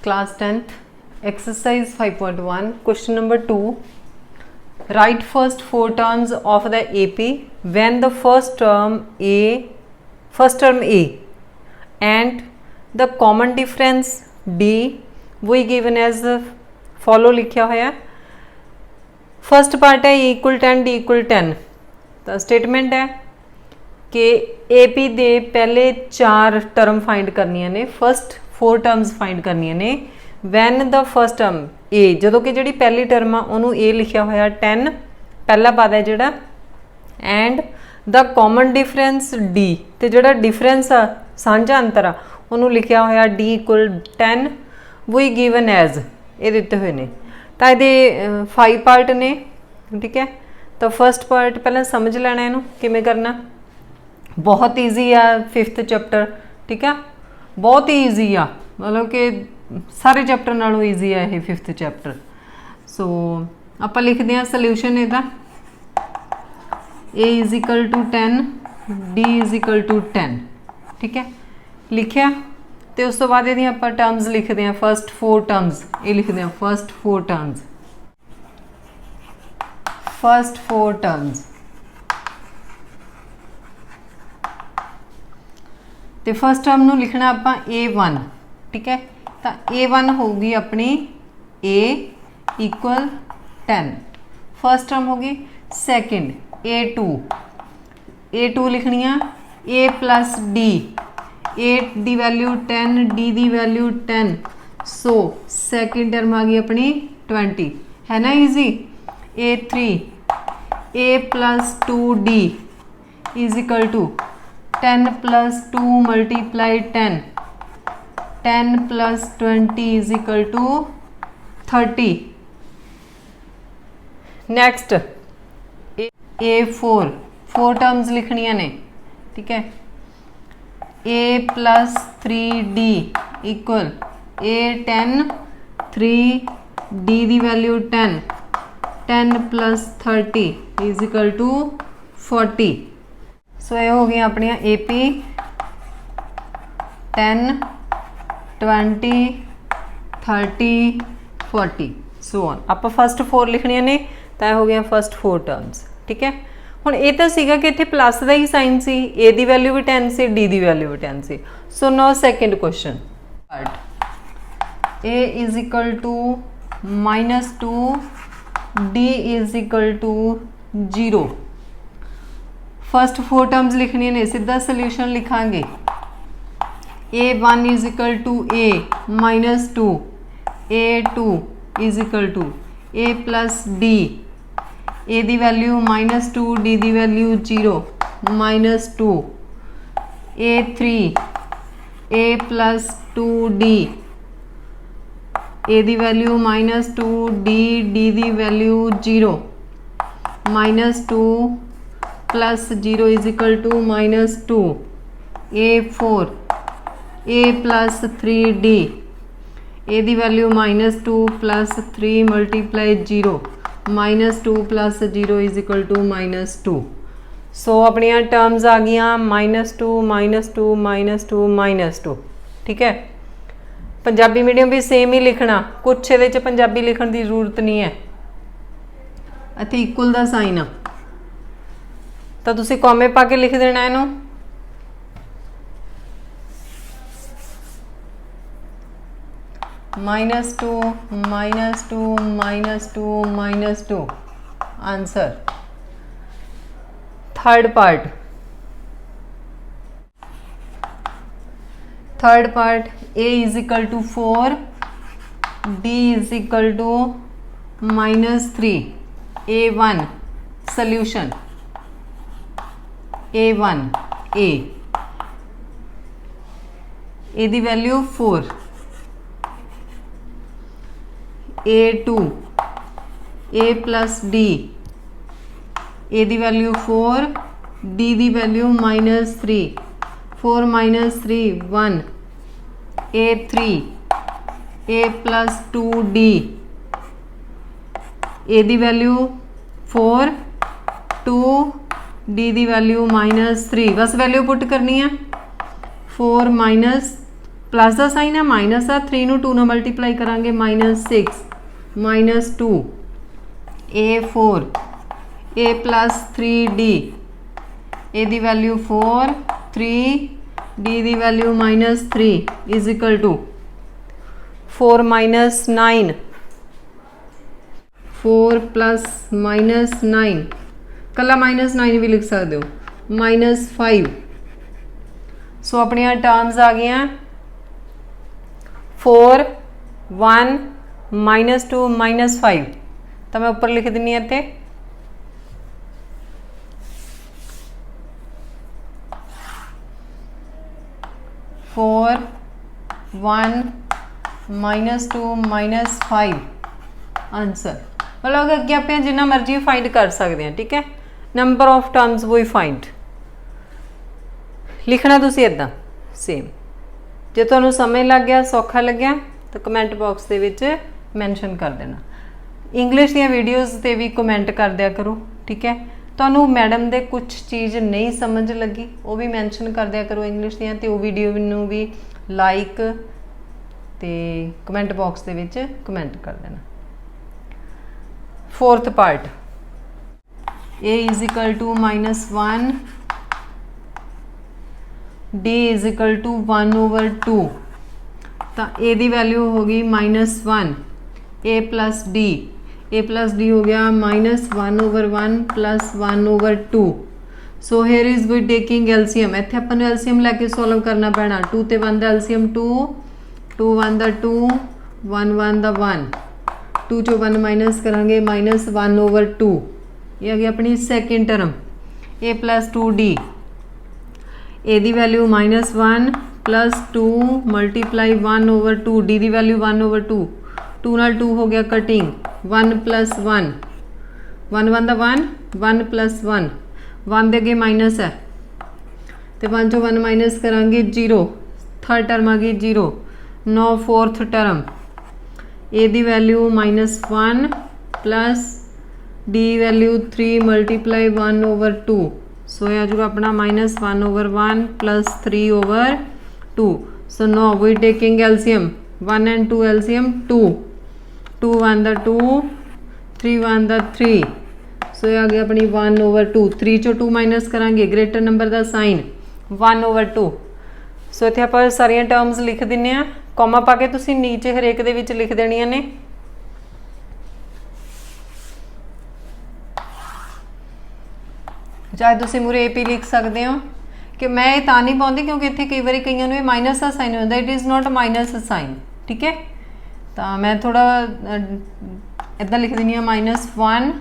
class 10th exercise 5.1 question number 2. Write first four terms of the AP when the first term A and the common difference D we given as follow लिखा होया. First part है E = 10 D = 10. तो statement है कि AP दे पहले चार term find करनियां ने, फर्स्ट फोर टर्म्स फाइंड करनियां ने वैन द फर्स्ट टर्म ए, जो कि जी पहली टर्म आ उन्होंने ए लिखा होया 10 पहला पद है जोड़ा, and the common difference D, तो जोड़ा डिफरेंस आ साझा अंतर आ उन्होंने लिखा होया D = 10 वी गिवन एज ये दिते हुए ने. तो ये 5 पार्ट ने, ठीक है. तो फर्स्ट पार्ट पहले समझ लेना, इनू किमें करना. बहुत ईजी आ 5th चैप्टर, ठीक है, बहुत ही ईजी आ, मतलब कि सारे चैप्टर नालों ईजी है ये 5th चैप्टर. सो आप लिखते हैं सोल्यूशन इहदा A = 10 D = 10, ठीक है, लिखिया. तो उस तो बाद ये आप टर्म्स लिखते हैं, फर्स्ट फोर टर्म्स ये लिखते हैं, फर्स्ट फोर टर्म्स. तो फर्स्ट टर्म नू लिखना आप A1, ठीक है. तो A1 होगी अपनी A = 10, फर्स्ट टर्म होगी. सेकंड A2 लिखनी है A + D, A दी वैल्यू 10 D दी वैल्यू 10, सो सेकंड टर्म आ गई अपनी 20, है ना, easy. A3 A + 2D = 10 + 2 × 10, 10 + 20 = 30. Next A4 four terms लिखनिया ने, ठीक है. A + 3D = A10 3 D दी वैल्यू 10, 10 + 30 = 40. सो ये हो गई अपन AP 10 20 30 40 सो ऑन. आप फर्स्ट फोर लिखनिया ने, तो हो गया फर्स्ट फोर टर्म्स, ठीक है. हुण ये तो सीगा कि इत्थे प्लस का ही साइन सी, ए दी वैल्यू भी 10 सी, डी दी वैल्यू भी 10 सी. So now second question, A = -2 D = 0. First four terms लिखनी ने, सीधा सोल्यूशन लिखांगे. A1 = A -2, A2 = A + D, A दी वैल्यू -2 D दी value 0 -2, A3 A + 2D, A दी वैल्यू -2 D दी value 0 -2 + 0 = -2, A4 A + 3D, A दी वैल्यू -2 + 3 × 0 -2 + 0 = -2. सो अपनिया terms आ गई -2 -2 -2 -2, ठीक है. पंजाबी मीडियम भी सेम ही लिखना, कुछ ये पंजाबी लिखने की जरूरत नहीं है. इत्थे इक्वल का साइन आ, तो तुसी कॉमे पा के लिख देना इनू. -2 -2 -2 -2 answer. Third part A = 4 D = -3. A1 solution, A1 A दी value 4, A2 A + D, A दी वैल्यू 4 D दी value -3, 4 - 3 1, A3 A + 2D, A दी वैल्यू 4 2 D दी वैल्यू -3, बस वैल्यू पुट करनी है. 4 - प्लस का साइन है माइनस आ 3 ਨੂੰ 2 ਨਾਲ मल्टीप्लाई करांगे -6 -2 A4 A plus 3D A दी वैल्यू 4 3 D दी value -3 is equal to 4 -9 4 plus -9 कला -9 भी लिख सकते हो -5 सो अपन टर्म्स आ गई 4 1 -2 -5 तो मैं ऊपर लिख दिनी इत्थे 4 1 -2 -5 आंसर मतलब अगे आप जिन्ना मर्जी फाइंड कर सकते हैं। ठीक है नंबर ऑफ टर्म्स वो ही फाइंड लिखना तुसी इदां सेम जे तुहानूं समझ लग गया सौखा लग्या तो कमेंट बॉक्स दे विच मैंशन कर देना। इंग्लिश दी वीडियोज़ ते भी कमेंट कर दिया करो। ठीक है तुहानूं मैडम दे कुछ चीज़ नहीं समझ लगी वो भी मैंशन कर दिया करो इंग्लिश दियां ते वो वीडियो नूं भी लाइक ते कमेंट बॉक्स दे विच कमेंट कर देना। Fourth part A is equal to -1 D is equal to 1/2 तो A दी वैल्यू होगी -1 A प्लस D हो गया -1/1 plus 1/2 so here is we taking LCM इत्थे अपन एलसीएम लैके सॉल्व करना पैना 2 ते 1 दा एलसीएम 2 2 1 दा 2 1 1 दा 1 2 चो 1 माइनस करांगे -1/2 ये आ गई अपनी second term A plus 2D A दी वैल्यू -1 प्लस 2 मल्टीप्लाई 1/2 D दी वैल्यू 1/2 2 नाल 2 हो गया कटिंग 1 प्लस 1 1 1 दा 1 1 प्लस 1 1 दे अगे माइनस है तो 1 चो 1 माइनस करांगे 0 थर्ड टर्म आ गई 0 9 फोर्थ टर्म A दी value -1 plus D value 3 multiply 1/2 so ये आ जाएगा अपना -1/1 plus 3/2 so no we taking LCM 1 and 2 LCM 2 2 1 दा 2 3 1 दा 3 सो ये आ गया अपनी 1/2 3 चो 2 माइनस करांगे ग्रेटर नंबर का साइन 1/2 सो इत्थे आपां सारियां टर्म्स लिख दिन्ने आ कॉमा पा के तुसीं नीचे हरेक दे विच लिख देणियां ने चाहे तुसीं मूरे AP लिख सकते हो कि मैं ये तां नहीं पाउंदी क्योंकि इत्थे कई बार कईयां नूं माइनस का साइन होंदा it is not minus sign. ठीक है तो मैं थोड़ा इदां लिख दिनी -1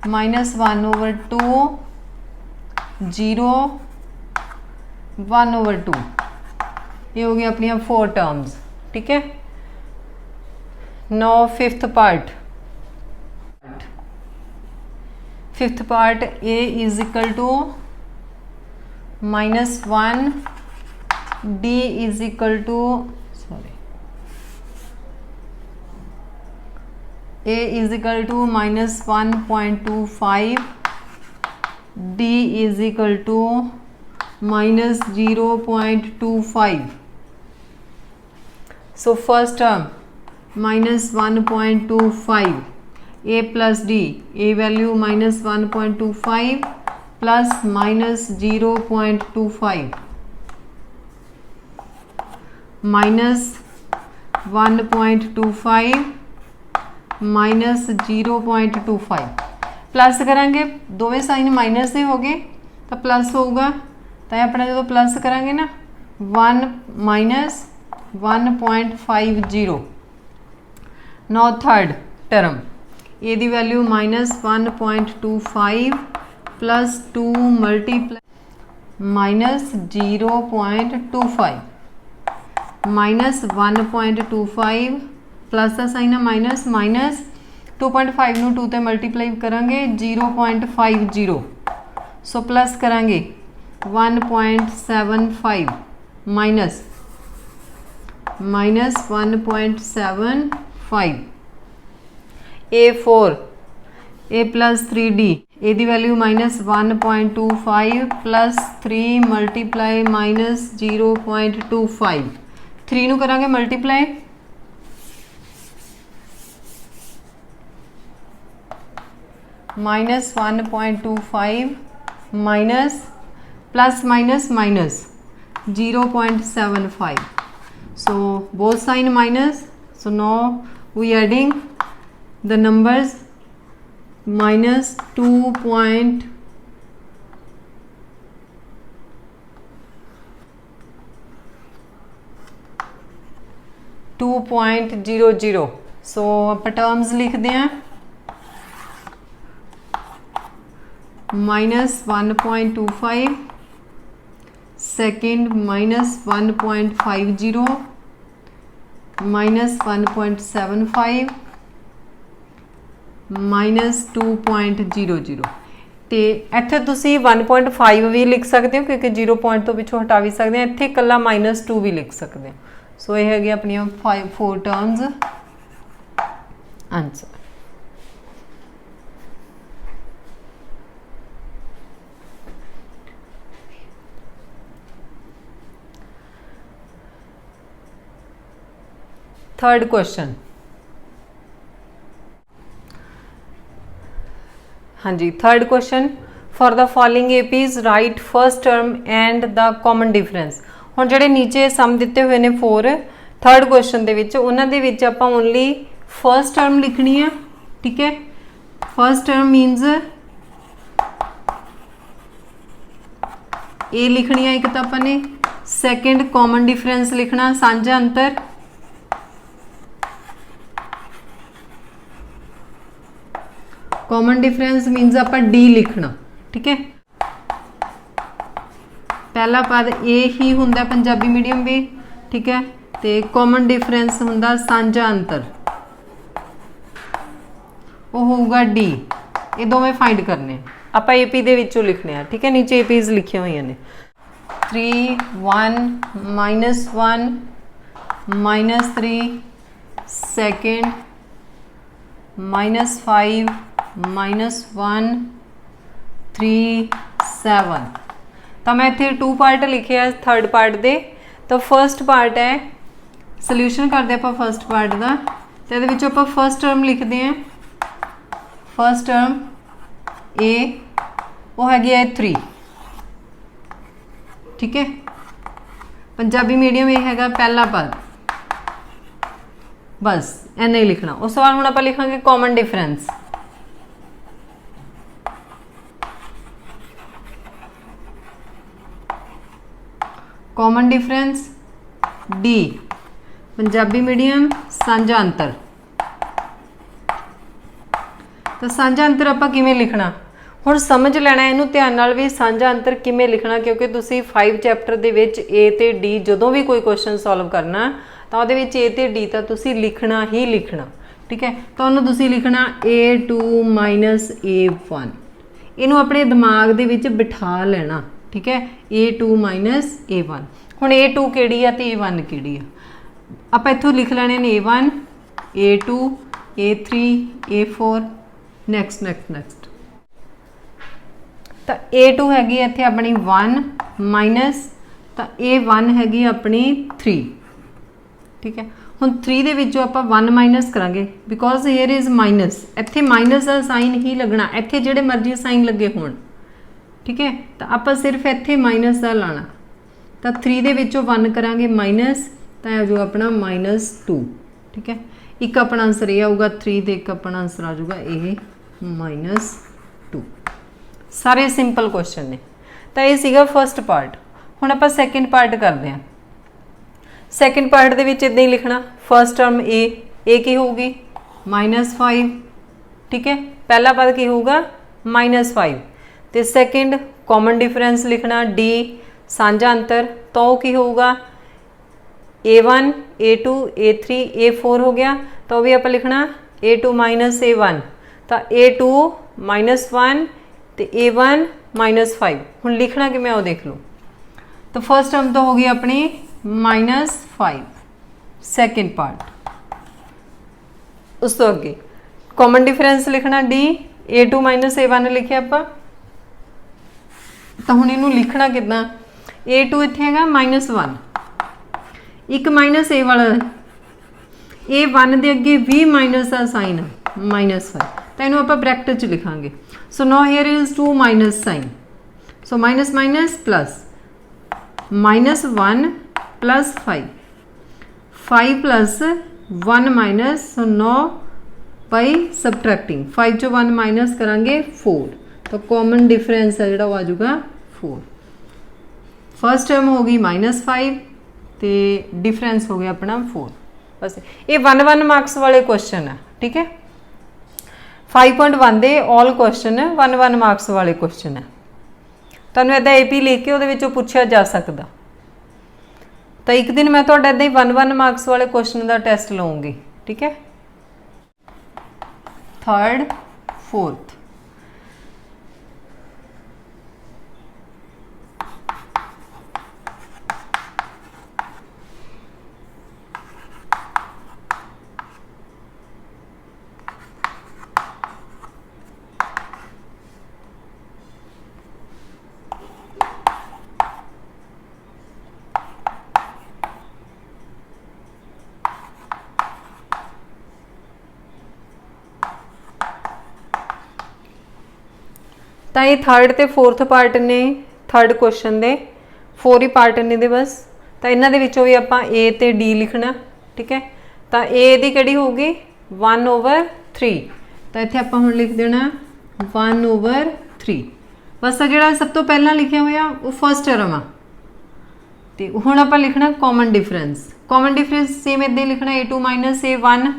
-1/2 0 1/2 ये हो गई अपनी 4 टर्म्स। ठीक है no fifth part A is equal to -1 D is equal to A is equal to -1.25 D is equal to -0.25 so first term -1.25 A plus D A value -1.25 plus -0.25 -1.25 -0.25 plus करांगे दोवें साइन माइनस दे हो गए तो plus होगा तो अपना जो plus करांगे ना 1 माइनस 1.50 नौ थर्ड टर्म ए दी वैल्यू -1.25 प्लस 2 मल्टीप्लाई -0.25 -1.25 प्लस का साइन है माइनस 2.5 नूं 2 ते मल्टीप्लाई करांगे 0.50 सो प्लस करांगे 1.75 minus 1.75 A4 A plus 3D A the value -1.25 plus 3 multiply -0.25 3 नूं करांगे multiply -1.25 minus plus minus minus 0.75 so both sign minus so now we adding the numbers minus 2.00 so आप terms लिखते हैं -1.25 second -1.50 -1.75 -2.00 तो इत्थे तुसी 1.5 भी लिख सकते हो क्योंकि 0 पॉइंट तो पिछों हटा भी सकते हैं इत्थे कला -2 भी लिख सकते हो सो ये है अपनी 4 टर्म्स आंसर। थर्ड क्वेश्चन हाँ जी third question for the following APs write first term and the common difference हुण जिहड़े नीचे सम दिते हुए ने 4 थर्ड क्वेश्चन दे विच उन्हां दे विच आपां ओनली फर्स्ट टर्म लिखनी है ठीक है फर्स्ट टर्म मीनस ए लिखनी है एक तो आपां ने सैकेंड कॉमन डिफरेंस लिखना सांझा अंतर कॉमन डिफरेंस मीनस आप डी लिखना ठीक है पहला पद ए ही हुंदा पंजाबी मीडियम भी ठीक है तो कॉमन डिफरेंस हुंदा सांझा अंतर वो होगा डी ये दोवें फाइंड करने आप एपी दे विचों लिखने हैं ठीक है नीचे एपीज लिखिया हुई ने 3 1 -1 -3 सेकेंड -5 -1 3 7 तो मैं इतने 2 पार्ट लिखे है थर्ड पार्ट दे तो फर्स्ट पार्ट है सोल्यूशन करते आप फर्स्ट पार्ट का तो ये आप फर्स्ट टर्म लिखते हैं फर्स्ट टर्म ए वो हैगी है 3 ठीक है पंजाबी मीडियम ये हैगा पहला पद बस इन्ना ही लिखना उस बाद हम आप लिखांगे common difference common difference D Punjabi medium सांझा अंतर तो सांझा अंतर आप किवें लिखना हुण समझ लेना इनू ध्यान नाल भी सांझा अंतर किवें लिखना क्योंकि तुसी 5 चैप्टर दे विच ए ते डी जदों भी कोई क्वेश्चन सॉल्व करना तो उहदे विच ए ते डी तो तुसी लिखना ही लिखना ठीक है तो उन्होंने तुसी लिखना A2 - A1 इनू अपने दिमाग दे विच बिठा लेना ठीक है A2 - A1 हुण A2 किहड़ी है तो A1 किहड़ी है आप इत्थों लिख लेने ने A1 A2 A3 A4 next next next तो A2 हैगी इत्थे अपनी 1 माइनस तो A1 हैगी अपनी 3 ठीक है हुण 3 दे विचों आपां 1 माइनस करांगे बिकॉज हेयर इज़ माइनस इत्थे माइनस का साइन ही लगना इत्थे जिहड़े मर्जी साइन लगे होण ठीक है तो आपां सिर्फ इत्थे माइनस का लाना तो 3 दे विचों 1 करांगे माइनस तो आ जाऊगा अपना -2 ठीक है एक अपना आंसर ये आऊगा 3 तो एक अपना आंसर आ जाऊगा ये -2 सारे सिंपल क्वेश्चन ने तो ये सीगा फर्स्ट पार्ट हुण आपां सैकेंड पार्ट करते हैं सैकेंड पार्ट दे विच इदां ही लिखना फर्स्ट टर्म ए की होगी -5 ठीक है पहला पद की होगा -5 तो सैकेंड कॉमन डिफरेंस लिखना डी सांझा अंतर तो की होगा A1 A2 A3 A4 हो गया तो भी आप लिखना A2 - A1 तो A2 -1 तो A1 -5 हुण लिखना कि मैं वो देख लो तो फर्स्ट टर्म तो होगी अपनी -5 सैकेंड पार्ट उस तो अगे कॉमन डिफरेंस लिखना D A2 माइनस A1 लिखे आप तो हुण इहनूं लिखना किदां A2 इत्थे हैगा -1 एक माइनस ए वाला A1 दे अगे भी माइनस का साइन -5 तो इहनूं आपां ब्रैकेट च लिखांगे so now here is 2 minus sign so minus minus plus -1 plus 5 plus 1 minus so 9 by subtracting 5 चो 1 माइनस करांगे 4 तो कॉमन डिफरेंस है जिहड़ा वो आ जाऊगा 4 फर्स्ट टर्म हो गई -5 तो डिफरेंस हो गया अपना 4 बस ये 1-1 मार्क्स वाले क्वेश्चन है ठीक है 5.1 दे ऑल क्वेश्चन 1-1 मार्क्स वाले क्वेश्चन है तुहानूं इदां AP लिख के उहदे विचों पुछया जा सकदा तो एक दिन मैं तुहाडा इदां ही 1-1 मार्क्स वाले क्वेश्चन का टेस्ट लऊँगी ठीक है 3rd 4th तो ये 3rd ते 4th पार्ट ने 3rd क्वेश्चन दे 4 ही पार्ट ने दे बस तो इन्हां दे विचों भी आपां A ते D लिखना ठीक है तो A दी किहड़ी होगी 1/3 तो इत्थे आपां हुण लिख देना 1/3 बस जिहड़ा सब तो पहला लिखिया होया वो फर्स्ट टर्म आ ते हुण आपां लिखना कॉमन डिफरेंस सेम इदां ही लिखना A2 माइनस A1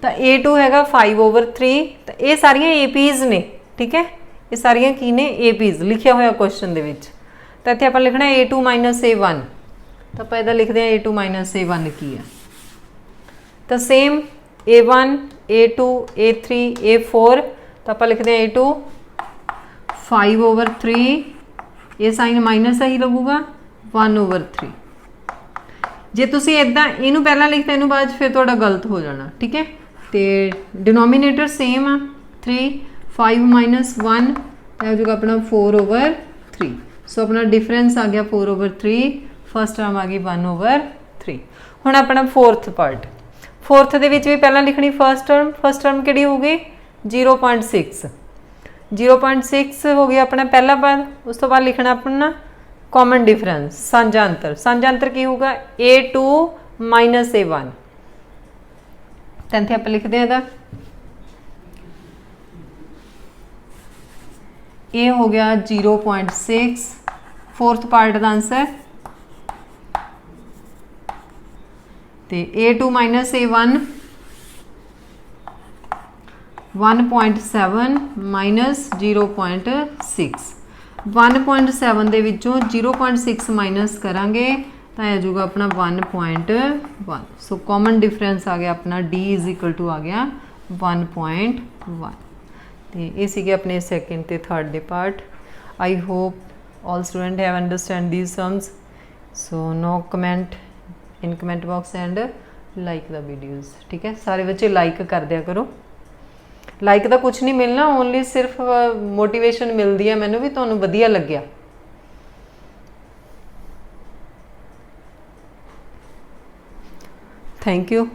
तो A2 हैगा 5/3 तो ये सारियां APs ने ठीक है ये सारियां की ने APs लिखिया होया क्वेश्चन दे विच तो इत्थे आपां लिखना A2 माइनस A1 तो आपां इहदा लिखदे हां A2 माइनस A1 की है तो same A1 A2 A3 A4 तो आपां लिखदे हां A2 5/3 ये साइन माइनस ही लगूगा 1/3 जे तुसीं इदां इहनूं पहलां लिखता इहनूं बाद फिर तुहाडा गलत हो जाना ठीक है तो डिनोमीनेटर सेम आ 3 5 माइनस 1 हो जाएगा अपना 4/3 सो अपना डिफरेंस आ गया 4/3 फर्स्ट टर्म आ गई 1/3 हुण अपना 4th पार्ट 4th दे विच भी पहलां लिखनी फर्स्ट टर्म किहड़ी होगी 0.6 हो गया अपना पहला पद उस तो बाद लिखना अपना कॉमन डिफरेंस साझा अंतर की होगा A2 माइनस A1 तो इत्थे आप लिखते हैं ये हो गया 0.6 4th पार्ट का आंसर तो A2 माइनस A1 1.7 माइनस 0.6 1.7 दे विचों 0.6 माइनस करांगे तो आ जाऊगा अपना 1.1 सो कॉमन डिफरेंस आ गया अपना D इज इक्वल टू आ गया 1.1 तो ये सीगे अपने सैकेंड ते थर्ड दे part I hope all student have understand these sums so no comment in comment box and like the videos ठीक है सारे बच्चे लाइक कर दिया करो लाइक का कुछ नहीं मिलना ओनली सिर्फ मोटिवेशन मिलती है मैनू भी तुहानू वधिया लग्या थैंक यू।